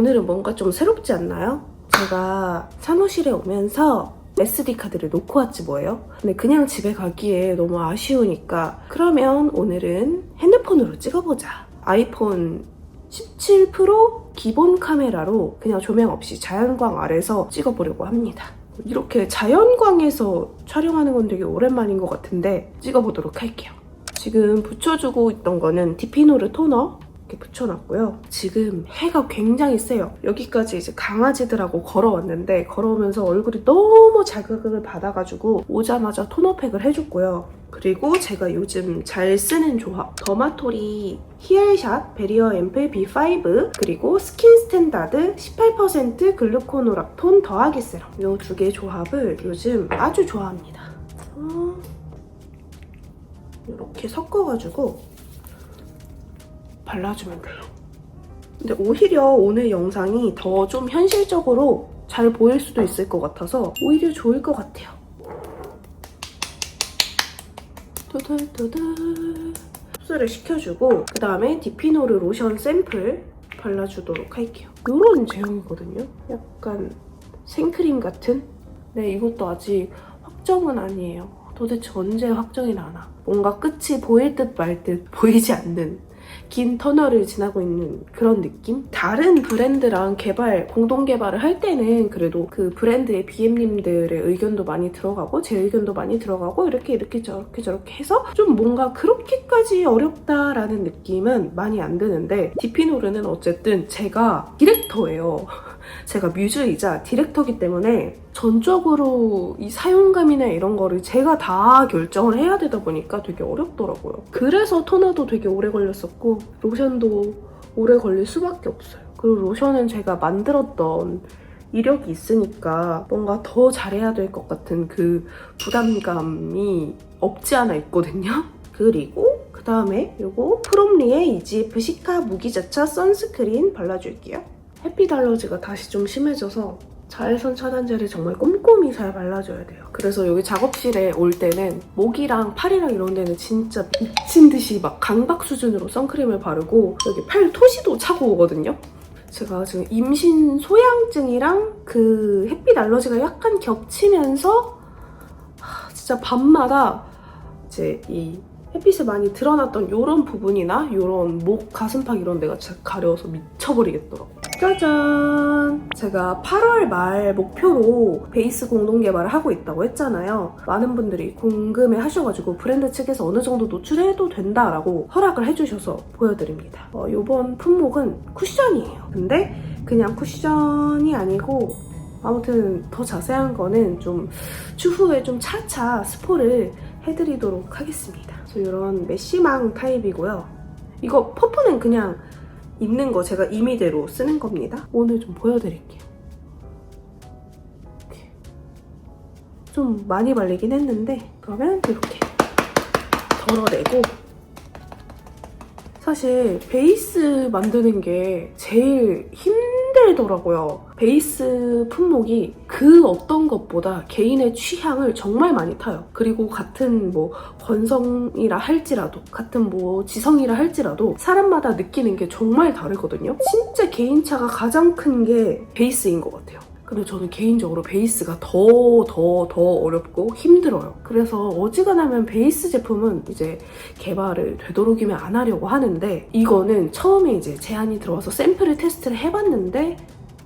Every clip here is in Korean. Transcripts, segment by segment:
오늘은 뭔가 좀 새롭지 않나요? 제가 사무실에 오면서 SD카드를 놓고 왔지 뭐예요? 근데 그냥 집에 가기에 너무 아쉬우니까 그러면 오늘은 핸드폰으로 찍어보자. 아이폰 17 프로 기본 카메라로 그냥 조명 없이 자연광 아래서 찍어보려고 합니다. 이렇게 자연광에서 촬영하는 건 되게 오랜만인 것 같은데 찍어보도록 할게요. 지금 붙여주고 있던 거는 디피노르 토너 이렇게 붙여놨고요. 지금 해가 굉장히 세요. 여기까지 이제 강아지들하고 걸어왔는데 걸어오면서 얼굴이 너무 자극을 받아가지고 오자마자 토너팩을 해줬고요. 그리고 제가 요즘 잘 쓰는 조합 더마토리 히알샷 베리어 앰플 B5 그리고 스킨 스탠다드 18% 글루코노락톤 더하기 세럼 이 두 개 조합을 요즘 아주 좋아합니다. 이렇게 섞어가지고 발라주면 돼요. 근데 오히려 오늘 영상이 더 좀 현실적으로 잘 보일 수도 있을 것 같아서 오히려 좋을 것 같아요. 도달도달 흡수를 시켜주고 그 다음에 디피노르 로션 샘플 발라주도록 할게요. 이런 제형이거든요. 약간 생크림 같은? 네, 이것도 아직 확정은 아니에요. 도대체 언제 확정이 나나. 뭔가 끝이 보일 듯 말 듯 보이지 않는 긴 터널을 지나고 있는 그런 느낌? 다른 브랜드랑 공동 개발을 할 때는 그래도 그 브랜드의 BM님들의 의견도 많이 들어가고 제 의견도 많이 들어가고 이렇게 저렇게 해서 좀 뭔가 그렇게까지 어렵다라는 느낌은 많이 안 드는데 디피노르는 어쨌든 제가 디렉터예요. 제가 뮤즈이자 디렉터기 때문에 전적으로 이 사용감이나 이런 거를 제가 다 결정을 해야 되다 보니까 되게 어렵더라고요. 그래서 토너도 되게 오래 걸렸었고 로션도 오래 걸릴 수밖에 없어요. 그리고 로션은 제가 만들었던 이력이 있으니까 뭔가 더 잘해야 될 것 같은 그 부담감이 없지 않아 있거든요. 그리고 그 다음에 이거 프롬리의 EGF 시카 무기자차 선스크린 발라줄게요. 햇빛 알러지가 다시 좀 심해져서 자외선 차단제를 정말 꼼꼼히 잘 발라줘야 돼요. 그래서 여기 작업실에 올 때는 목이랑 팔이랑 이런 데는 진짜 미친 듯이 막 강박 수준으로 선크림을 바르고 여기 팔 토시도 차고 오거든요. 제가 지금 임신 소양증이랑 그 햇빛 알러지가 약간 겹치면서 진짜 밤마다 이제 이 햇빛에 많이 드러났던 이런 부분이나 이런 목, 가슴팍 이런 데가 진짜 가려워서 미쳐버리겠더라고요. 짜잔! 제가 8월 말 목표로 베이스 공동 개발을 하고 있다고 했잖아요. 많은 분들이 궁금해 하셔가지고 브랜드 측에서 어느 정도 노출해도 된다라고 허락을 해주셔서 보여드립니다. 이번 품목은 쿠션이에요. 근데 그냥 쿠션이 아니고 아무튼 더 자세한 거는 좀 추후에 좀 차차 스포를 해드리도록 하겠습니다. 이런 메쉬망 타입이고요. 이거 퍼프는 그냥 있는 거 제가 임의대로 쓰는 겁니다. 오늘 좀 보여드릴게요. 이렇게. 좀 많이 발리긴 했는데 그러면 이렇게 덜어내고 사실 베이스 만드는 게 제일 힘들더라고요. 베이스 품목이 그 어떤 것보다 개인의 취향을 정말 많이 타요. 그리고 같은 뭐 건성이라 할지라도 같은 뭐 지성이라 할지라도 사람마다 느끼는 게 정말 다르거든요. 진짜 개인차가 가장 큰 게 베이스인 것 같아요. 근데 저는 개인적으로 베이스가 더 어렵고 힘들어요. 그래서 어지간하면 베이스 제품은 이제 개발을 되도록이면 안 하려고 하는데 이거는 처음에 이제 제안이 들어와서 샘플을 테스트를 해봤는데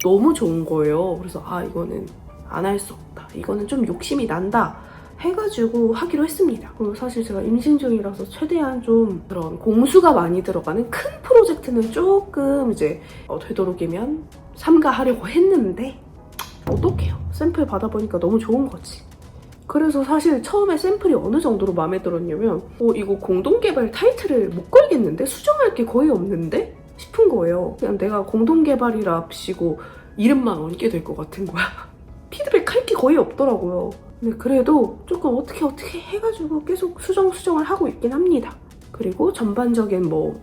너무 좋은 거예요. 그래서 이거는 안 할 수 없다. 이거는 좀 욕심이 난다. 해가지고 하기로 했습니다. 그리고 사실 제가 임신 중이라서 최대한 좀 그런 공수가 많이 들어가는 큰 프로젝트는 조금 이제 되도록이면 삼가하려고 했는데 어떡해요. 샘플 받아보니까 너무 좋은 거지. 그래서 사실 처음에 샘플이 어느 정도로 마음에 들었냐면 이거 공동개발 타이틀을 못 걸겠는데? 수정할 게 거의 없는데? 싶은 거예요. 그냥 내가 공동개발이랍시고 이름만 얹게 될 것 같은 거야. 피드백 할 게 거의 없더라고요. 근데 그래도 조금 어떻게 해가지고 계속 수정을 하고 있긴 합니다. 그리고 전반적인 뭐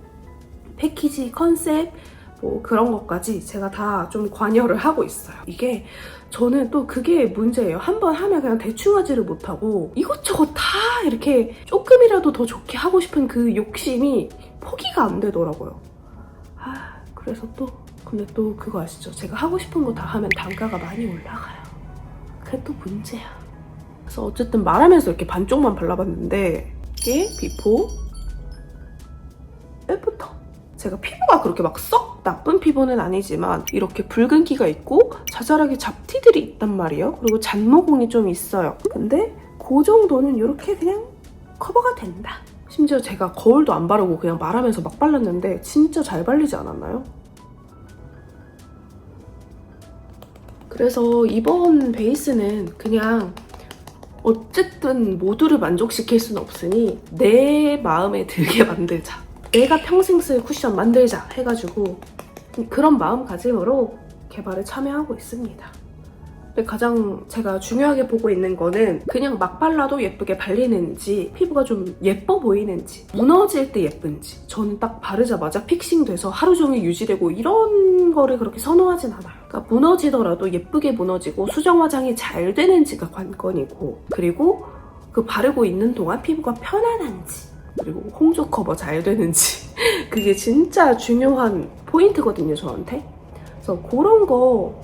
패키지, 컨셉 뭐 그런 것까지 제가 다 좀 관여를 하고 있어요. 이게 저는 또 그게 문제예요. 한번 하면 그냥 대충 하지를 못하고 이것저것 다 이렇게 조금이라도 더 좋게 하고 싶은 그 욕심이 포기가 안 되더라고요. 그래서 또 근데 또 그거 아시죠? 제가 하고 싶은 거 다 하면 단가가 많이 올라가요. 그게 또 문제야. 그래서 어쨌든 말하면서 이렇게 반쪽만 발라봤는데 이게 비포, 애프터. 제가 피부가 그렇게 막 썩 나쁜 피부는 아니지만 이렇게 붉은기가 있고 자잘하게 잡티들이 있단 말이에요. 그리고 잔모공이 좀 있어요. 근데 그 정도는 이렇게 그냥 커버가 된다. 심지어 제가 거울도 안 바르고 그냥 말하면서 막 발랐는데 진짜 잘 발리지 않았나요? 그래서 이번 베이스는 그냥 어쨌든 모두를 만족시킬 수는 없으니 내 마음에 들게 만들자. 내가 평생 쓸 쿠션 만들자 해가지고 그런 마음가짐으로 개발에 참여하고 있습니다. 근데 가장 제가 중요하게 보고 있는 거는 그냥 막 발라도 예쁘게 발리는지 피부가 좀 예뻐 보이는지 무너질 때 예쁜지. 저는 딱 바르자마자 픽싱돼서 하루 종일 유지되고 이런 거를 그렇게 선호하진 않아요. 그러니까 무너지더라도 예쁘게 무너지고 수정 화장이 잘 되는지가 관건이고, 그리고 그 바르고 있는 동안 피부가 편안한지, 그리고 홍조 커버 잘 되는지 그게 진짜 중요한 포인트거든요, 저한테. 그래서 그런 거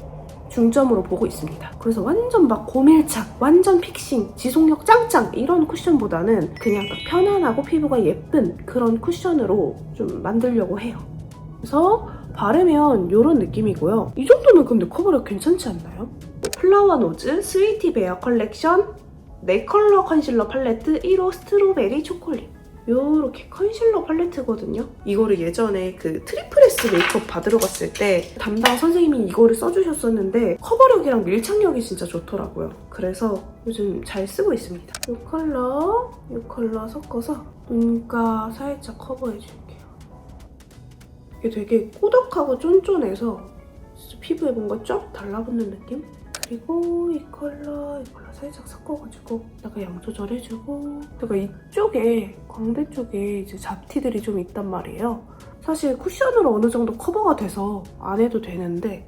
중점으로 보고 있습니다. 그래서 완전 막 고밀착, 완전 픽싱, 지속력 짱짱 이런 쿠션보다는 그냥 딱 편안하고 피부가 예쁜 그런 쿠션으로 좀 만들려고 해요. 그래서 바르면 이런 느낌이고요. 이 정도면 근데 커버력 괜찮지 않나요? 플라워 노즈 스위티 베어 컬렉션 4컬러 컨실러 팔레트 1호 스트로베리 초콜릿. 요렇게 컨실러 팔레트거든요. 이거를 예전에 그 트리플 S 메이크업 받으러 갔을 때 담당 선생님이 이거를 써주셨었는데 커버력이랑 밀착력이 진짜 좋더라고요. 그래서 요즘 잘 쓰고 있습니다. 이 컬러 섞어서 눈가 살짝 커버해줄게요. 이게 되게 꾸덕하고 쫀쫀해서 진짜 피부에 뭔가 쫙 달라붙는 느낌? 그리고 이 컬러 살짝 섞어가지고 약간 양 조절해주고, 제가 이쪽에 광대 쪽에 이제 잡티들이 좀 있단 말이에요. 사실 쿠션으로 어느 정도 커버가 돼서 안 해도 되는데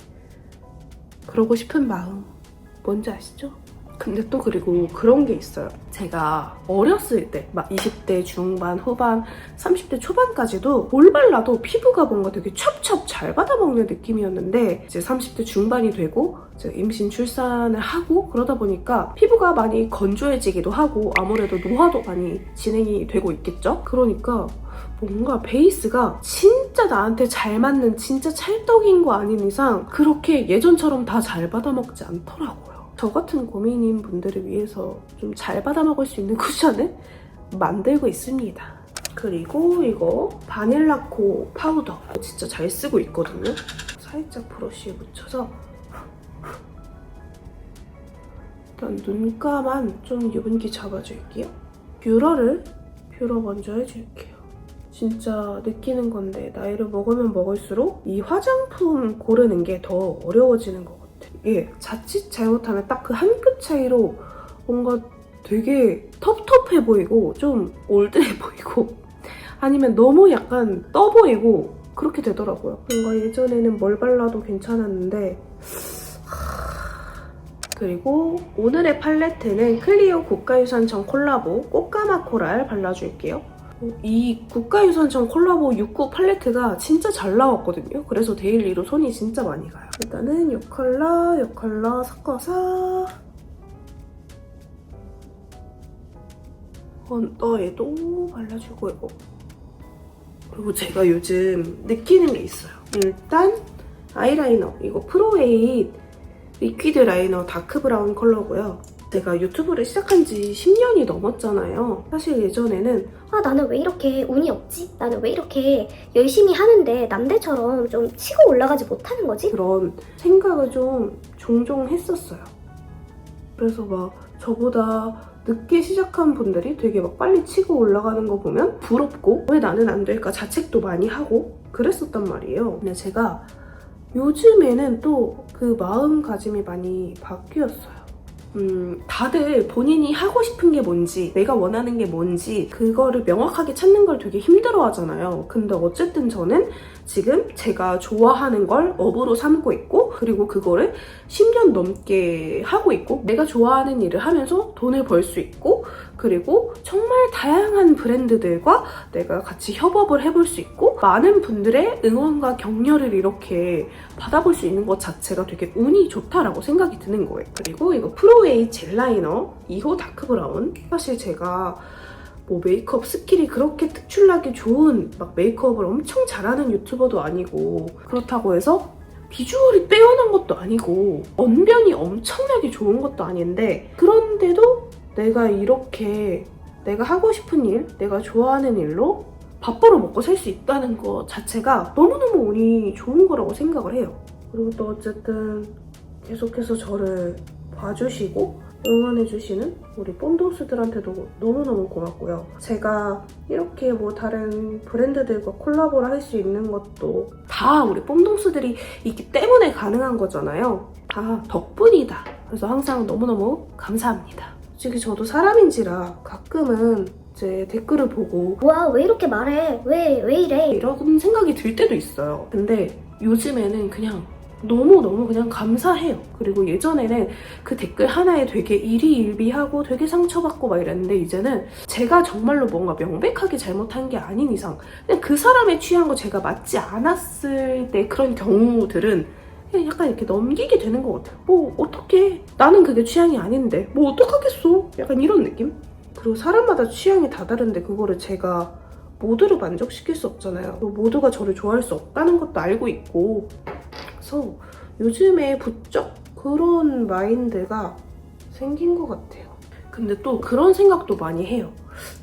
그러고 싶은 마음 뭔지 아시죠? 근데 또 그리고 그런 게 있어요. 제가 어렸을 때 막 20대 중반, 후반, 30대 초반까지도 뭘 발라도 피부가 뭔가 되게 찹찹 잘 받아먹는 느낌이었는데 이제 30대 중반이 되고 제가 임신 출산을 하고 그러다 보니까 피부가 많이 건조해지기도 하고 아무래도 노화도 많이 진행이 되고 있겠죠? 그러니까 뭔가 베이스가 진짜 나한테 잘 맞는 진짜 찰떡인 거 아닌 이상 그렇게 예전처럼 다 잘 받아먹지 않더라고요. 저 같은 고민인 분들을 위해서 좀 잘 받아먹을 수 있는 쿠션을 만들고 있습니다. 그리고 이거 바닐라코 파우더 진짜 잘 쓰고 있거든요. 살짝 브러쉬에 묻혀서 일단 눈가만 좀 유분기 잡아줄게요. 뷰러 먼저 해줄게요. 진짜 느끼는 건데 나이를 먹으면 먹을수록 이 화장품 고르는 게 더 어려워지는 것 같아요. 예, 자칫 잘못하면 딱 그 한 끗 차이로 뭔가 되게 텁텁해 보이고 좀 올드해 보이고 아니면 너무 약간 떠 보이고 그렇게 되더라고요. 뭔가 예전에는 뭘 발라도 괜찮았는데 그리고 오늘의 팔레트는 클리오 국가유산청 콜라보 꽃가마 코랄 발라줄게요. 이 국가유산청 콜라보 69 팔레트가 진짜 잘 나왔거든요. 그래서 데일리로 손이 진짜 많이 가요. 일단은 이 컬러 섞어서 언더에도 발라주고 이거. 그리고 제가 요즘 느끼는 게 있어요. 일단 아이라이너 이거 프로에잇 리퀴드 라이너 다크 브라운 컬러고요. 제가 유튜브를 시작한 지 10년이 넘었잖아요. 사실 예전에는 나는 왜 이렇게 운이 없지? 나는 왜 이렇게 열심히 하는데 남들처럼 좀 치고 올라가지 못하는 거지? 그런 생각을 좀 종종 했었어요. 그래서 막 저보다 늦게 시작한 분들이 되게 막 빨리 치고 올라가는 거 보면 부럽고 왜 나는 안 될까 자책도 많이 하고 그랬었단 말이에요. 근데 제가 요즘에는 또 그 마음가짐이 많이 바뀌었어요. 다들 본인이 하고 싶은 게 뭔지, 내가 원하는 게 뭔지 그거를 명확하게 찾는 걸 되게 힘들어 하잖아요. 근데 어쨌든 저는 지금 제가 좋아하는 걸 업으로 삼고 있고, 그리고 그거를 10년 넘게 하고 있고, 내가 좋아하는 일을 하면서 돈을 벌 수 있고, 그리고 정말 다양한 브랜드들과 내가 같이 협업을 해볼 수 있고, 많은 분들의 응원과 격려를 이렇게 받아볼 수 있는 것 자체가 되게 운이 좋다라고 생각이 드는 거예요. 그리고 이거 프로웨이 젤 라이너 2호 다크 브라운. 사실 제가 뭐 메이크업 스킬이 그렇게 특출나게 좋은 막 메이크업을 엄청 잘하는 유튜버도 아니고, 그렇다고 해서 비주얼이 뛰어난 것도 아니고 언변이 엄청나게 좋은 것도 아닌데, 그런데도 내가 이렇게 내가 하고 싶은 일, 내가 좋아하는 일로 밥벌어 먹고 살 수 있다는 것 자체가 너무너무 운이 좋은 거라고 생각을 해요. 그리고 또 어쨌든 계속해서 저를 봐주시고 응원해주시는 우리 뽐동스들한테도 너무너무 고맙고요. 제가 이렇게 뭐 다른 브랜드들과 콜라보를 할 수 있는 것도 다 우리 뽐동스들이 있기 때문에 가능한 거잖아요. 다 덕분이다. 그래서 항상 너무너무 감사합니다. 솔직히 저도 사람인지라 가끔은 제 댓글을 보고 뭐야, 왜 이렇게 말해? 왜 이래? 이런 생각이 들 때도 있어요. 근데 요즘에는 그냥 너무너무 그냥 감사해요. 그리고 예전에는 그 댓글 하나에 되게 일희일비하고 되게 상처받고 막 이랬는데, 이제는 제가 정말로 뭔가 명백하게 잘못한 게 아닌 이상 그냥 그 사람의 취향과 제가 맞지 않았을 때 그런 경우들은 그냥 약간 이렇게 넘기게 되는 것 같아요. 뭐 어떡해, 나는 그게 취향이 아닌데 뭐 어떡하겠어, 약간 이런 느낌? 그리고 사람마다 취향이 다 다른데 그거를 제가 모두를 만족시킬 수 없잖아요. 모두가 저를 좋아할 수 없다는 것도 알고 있고, 그래서 요즘에 부쩍 그런 마인드가 생긴 것 같아요. 근데 또 그런 생각도 많이 해요.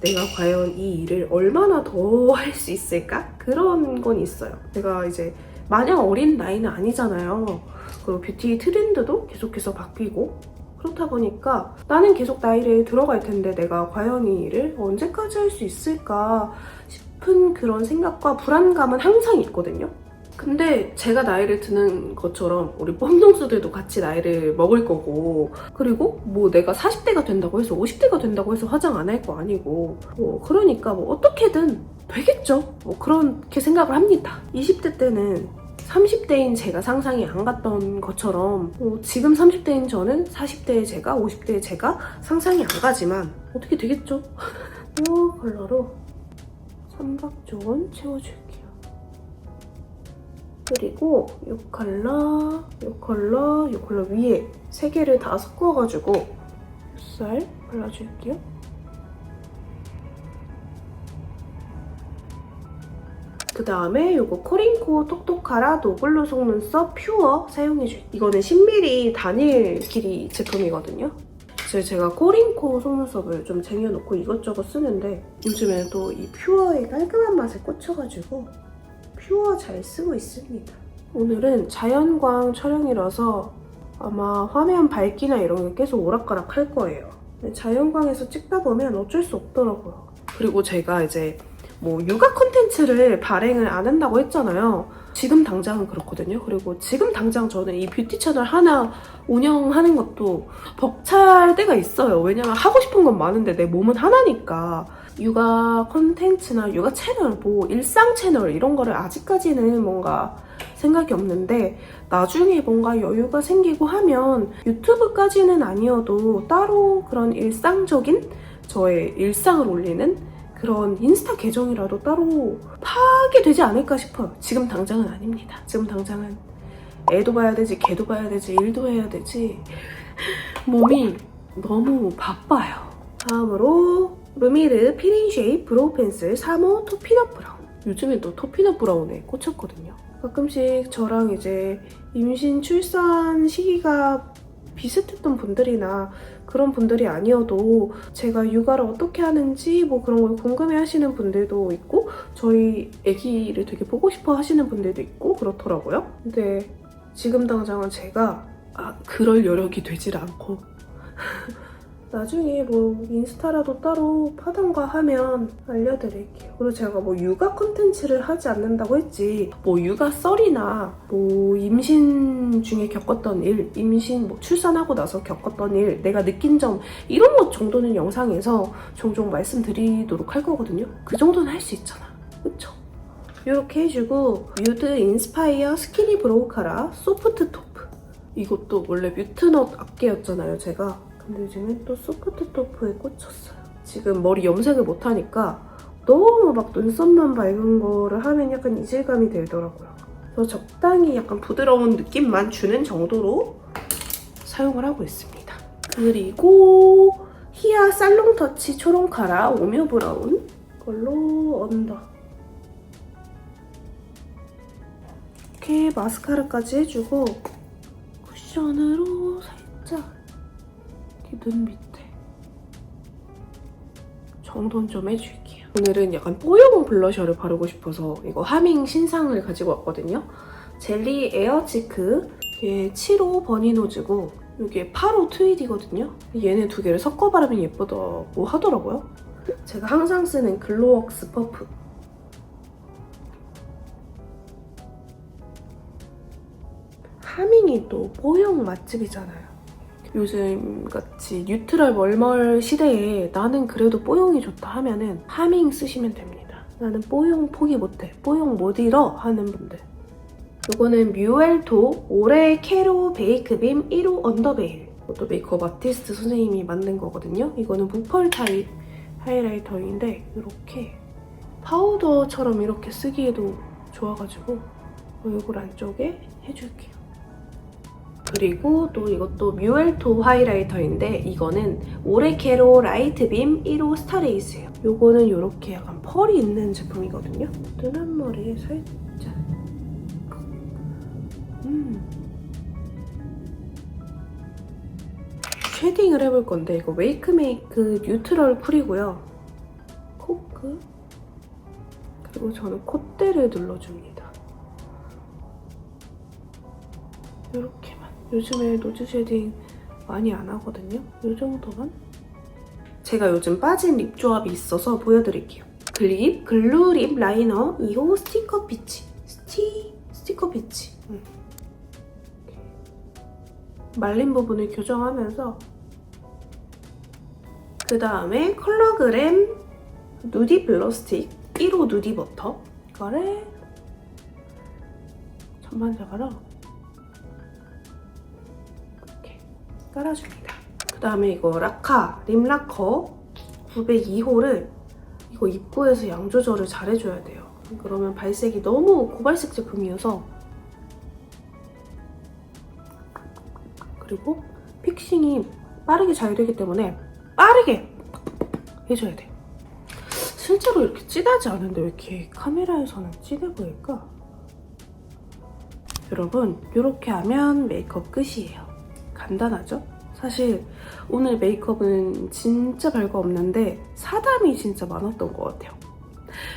내가 과연 이 일을 얼마나 더 할 수 있을까? 그런 건 있어요. 제가 이제 마냥 어린 나이는 아니잖아요. 그리고 뷰티 트렌드도 계속해서 바뀌고, 그렇다 보니까 나는 계속 나이를 들어갈 텐데 내가 과연 이 일을 언제까지 할 수 있을까 싶은 그런 생각과 불안감은 항상 있거든요. 근데 제가 나이를 드는 것처럼 우리 뽐동수들도 같이 나이를 먹을 거고, 그리고 뭐 내가 40대가 된다고 해서 50대가 된다고 해서 화장 안 할 거 아니고, 뭐 그러니까 뭐 어떻게든 되겠죠. 뭐 그렇게 생각을 합니다. 20대 때는 30대인 제가 상상이 안 갔던 것처럼 지금 30대인 저는 40대의 제가, 50대의 제가 상상이 안 가지만 어떻게 되겠죠? 이 컬러로 삼각존 채워줄게요. 그리고 이 컬러, 이 컬러, 이 컬러 위에 세 개를 다 섞어가지고 살 발라줄게요. 그 다음에 이거 코링코 톡톡하라 노블로 속눈썹 퓨어 사용해줄게요. 이거는 10mm 단일 길이 제품이거든요. 제가 코링코 속눈썹을 좀 쟁여놓고 이것저것 쓰는데, 요즘에는 또 이 퓨어의 깔끔한 맛에 꽂혀가지고 퓨어 잘 쓰고 있습니다. 오늘은 자연광 촬영이라서 아마 화면 밝기나 이런 게 계속 오락가락 할 거예요. 자연광에서 찍다 보면 어쩔 수 없더라고요. 그리고 제가 이제 뭐 육아 콘텐츠를 발행을 안 한다고 했잖아요. 지금 당장은 그렇거든요. 그리고 지금 당장 저는 이 뷰티 채널 하나 운영하는 것도 벅찰 때가 있어요. 왜냐면 하고 싶은 건 많은데 내 몸은 하나니까. 육아 콘텐츠나 육아 채널, 뭐 일상 채널 이런 거를 아직까지는 뭔가 생각이 없는데, 나중에 뭔가 여유가 생기고 하면 유튜브까지는 아니어도 따로 그런 일상적인 저의 일상을 올리는 그런 인스타 계정이라도 따로 파게 되지 않을까 싶어요. 지금 당장은 아닙니다. 지금 당장은 애도 봐야 되지, 개도 봐야 되지, 일도 해야 되지, 몸이 너무 바빠요. 다음으로 루미르 필인 쉐입 브로우 펜슬 3호 토피넛 브라운. 요즘에 또 토피넛 브라운에 꽂혔거든요. 가끔씩 저랑 이제 임신 출산 시기가 비슷했던 분들이나 그런 분들이 아니어도 제가 육아를 어떻게 하는지 뭐 그런 걸 궁금해 하시는 분들도 있고, 저희 아기를 되게 보고 싶어 하시는 분들도 있고 그렇더라고요. 근데 지금 당장은 제가 그럴 여력이 되질 않고 나중에 뭐 인스타라도 따로 파던가 하면 알려드릴게요. 그리고 제가 뭐 육아 콘텐츠를 하지 않는다고 했지 뭐 육아 썰이나 뭐 임신 중에 겪었던 일, 임신 뭐 출산하고 나서 겪었던 일, 내가 느낀 점 이런 것 정도는 영상에서 종종 말씀드리도록 할 거거든요. 그 정도는 할 수 있잖아. 그쵸? 이렇게 해주고 뮤드 인스파이어 스키니 브로우 카라 소프트 토프. 이것도 원래 뮤트넛 악기였잖아요, 제가. 근데 요즘엔 또 소프트 토프에 꽂혔어요. 지금 머리 염색을 못하니까 너무 막 눈썹만 밝은 거를 하면 약간 이질감이 들더라고요. 그래서 적당히 약간 부드러운 느낌만 주는 정도로 사용을 하고 있습니다. 그리고 히아 살롱 터치 초롱 카라 오묘 브라운 걸로 언더. 이렇게 마스카라까지 해주고 쿠션으로 살짝 눈 밑에 정돈 좀 해줄게요. 오늘은 약간 뽀용 블러셔를 바르고 싶어서 이거 하밍 신상을 가지고 왔거든요. 젤리 에어치크 이게 7호 버니노즈고 이게 8호 트위디거든요. 얘네 두 개를 섞어 바르면 예쁘다고 하더라고요. 제가 항상 쓰는 글로웍스 퍼프. 하밍이 또 뽀용 맛집이잖아요. 요즘 같이 뉴트럴 멀멀 시대에 나는 그래도 뽀용이 좋다 하면은 하밍 쓰시면 됩니다. 나는 뽀용 포기 못해, 뽀용 못 잃어 하는 분들. 이거는 뮤엘토 올해 캐로 베이크빔 1호 언더베일. 이것도 메이크업 아티스트 선생님이 만든 거거든요. 이거는 무펄 타입 하이라이터인데 이렇게 파우더처럼 이렇게 쓰기에도 좋아가지고 얼굴 안쪽에 해줄게요. 그리고 또 이것도 뮤엘토 하이라이터인데 이거는 오레케로 라이트빔 1호 스타레이스예요. 이거는 이렇게 약간 펄이 있는 제품이거든요. 뜬한 머리에 살짝 쉐딩을 해볼 건데 이거 웨이크메이크 뉴트럴 쿨이고요. 코끝 그리고 저는 콧대를 눌러줍니다. 이렇게만. 요즘에 노즈 쉐딩 많이 안 하거든요. 이 정도만. 제가 요즘 빠진 립 조합이 있어서 보여드릴게요. 글립 글루 립 라이너 2호 스티커 피치. 스티커 피치. 말린 부분을 교정하면서 그 다음에 컬러그램 누디 블러 스틱 1호 누디 버터 이거를 전반적으로 깔아줍니다. 그 다음에 이거 라카 립라커 902호를 이거 입구에서 양 조절을 잘 해줘야 돼요. 그러면 발색이 너무 고발색 제품이어서. 그리고 픽싱이 빠르게 잘 되기 때문에 빠르게 해줘야 돼요. 실제로 이렇게 진하지 않은데 왜 이렇게 카메라에서는 진해 보일까? 여러분 이렇게 하면 메이크업 끝이에요. 간단하죠? 사실 오늘 메이크업은 진짜 별거 없는데 사담이 진짜 많았던 것 같아요.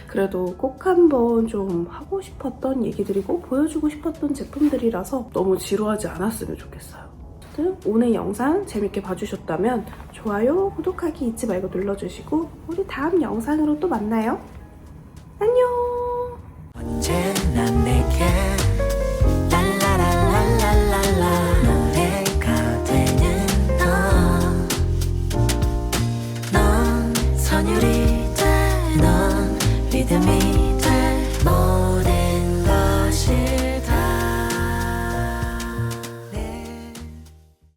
그래도 꼭 한번 좀 하고 싶었던 얘기들이고 보여주고 싶었던 제품들이라서 너무 지루하지 않았으면 좋겠어요. 어쨌든 오늘 영상 재밌게 봐주셨다면 좋아요, 구독하기 잊지 말고 눌러주시고 우리 다음 영상으로 또 만나요. 안녕! 언제나 내게 선율이 돼 넌 리듬이